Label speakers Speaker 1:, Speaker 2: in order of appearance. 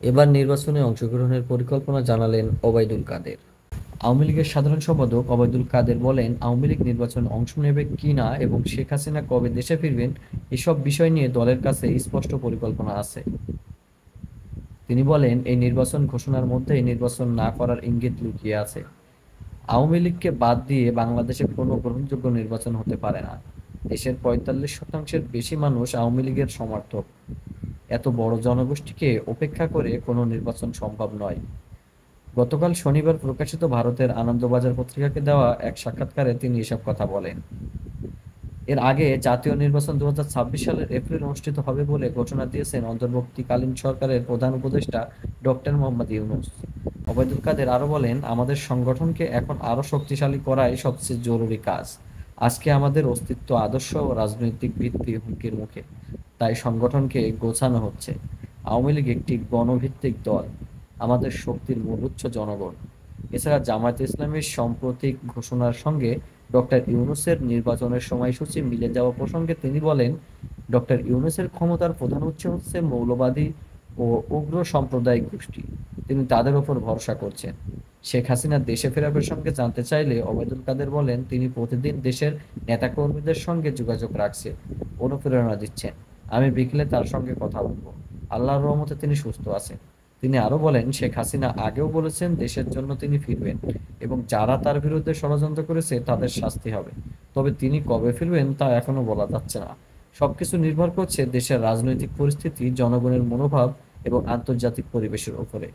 Speaker 1: এবার নির্বাচনে অংশগ্রহণের পরিকল্পনা জানালেন ওবায়দুল কাদের। আওয়ামী লীগের সাধারণ সম্পাদক ওবায়দুল কাদের বলেন, আওয়ামী লীগ নির্বাচনে অংশ নেবে কিনা এবং শেখ হাসিনা কবে দেশে ফিরবেন এসব বিষয় নিয়ে দলের কাছে স্পষ্ট পরিকল্পনা আছে। তিনি বলেন, এই নির্বাচন ঘোষণার মধ্যেই নির্বাচন না করার ইঙ্গিত লুকিয়ে আছে। আওয়ামী লীগকে বাদ দিয়ে বাংলাদেশে কোনো গ্রহণযোগ্য নির্বাচন হতে পারে না। দেশের ৪৫% বেশি মানুষ আওয়ামী লীগের সমর্থক। এত বড় জনগোষ্ঠীকে উপেক্ষা করে কোনো নির্বাচন সম্ভব নয়। গতকাল শনিবার প্রকাশিত ভারতের আনন্দবাজার পত্রিকাকে দেওয়া এক সাক্ষাৎকারে তিনি এসব কথা বলেন। এর আগে জাতীয় নির্বাচন ২০২৬ সালের এপ্রিল অনুষ্ঠিত হবে বলে ঘোষণা দিয়েছেন অন্তর্বর্তীকালীন সরকারের প্রধান উপদেষ্টা ডক্টর মোহাম্মদ ইউনূস। ওবায়দুল কাদের আরো বলেন, আমাদের সংগঠনকে এখন আরো শক্তিশালী করাই সবচেয়ে জরুরি কাজ। আজকে আমাদের অস্তিত্ব, আদর্শ ও রাজনৈতিক ভিত্তি হুমকির মুখে। তাই সংগঠনকে গোছানো হচ্ছে। আওয়ামী লীগ একটি গণভিত্তিক দল। আমাদের শক্তির মূল উৎস জনগণ। এছাড়া জামায়াতে ইসলামীর সাম্প্রতিক ঘোষণার সঙ্গে ডক্টর ইউনূসের নির্বাচনের সময়সূচি মিলে যাওয়া প্রসঙ্গে তিনি বলেন, ডক্টর ইউনূসের ক্ষমতার প্রধান উৎস হচ্ছে মৌলবাদী ও উগ্র সাম্প্রদায়িক গোষ্ঠী। তিনি তাদের ওপর ভরসা করছেন। শেখ হাসিনা দেশে ফেরা প্রসঙ্গে জানতে চাইলে ওবায়দুল কাদের বলেন, তিনি প্রতিদিন দেশের নেতাকর্মীদের সঙ্গে যোগাযোগ রাখছেন, অনুপ্রেরণা দিচ্ছেন। আমি বিকেলে তার সঙ্গে কথা বলবো। আল্লাহর রহমতে তিনি সুস্থ আছেন। তিনি আরো বলেন, শেখ হাসিনা আগেও বলেছেন দেশের জন্য তিনি ফিরবেন এবং যারা তার বিরুদ্ধে ষড়যন্ত্র করেছে তাদের শাস্তি হবে। তবে তিনি কবে ফিরবেন তা এখনো বলা যাচ্ছে না। সবকিছু নির্ভর করছে দেশের রাজনৈতিক পরিস্থিতি, জনগণের মনোভাব এবং আন্তর্জাতিক পরিবেশের উপরে।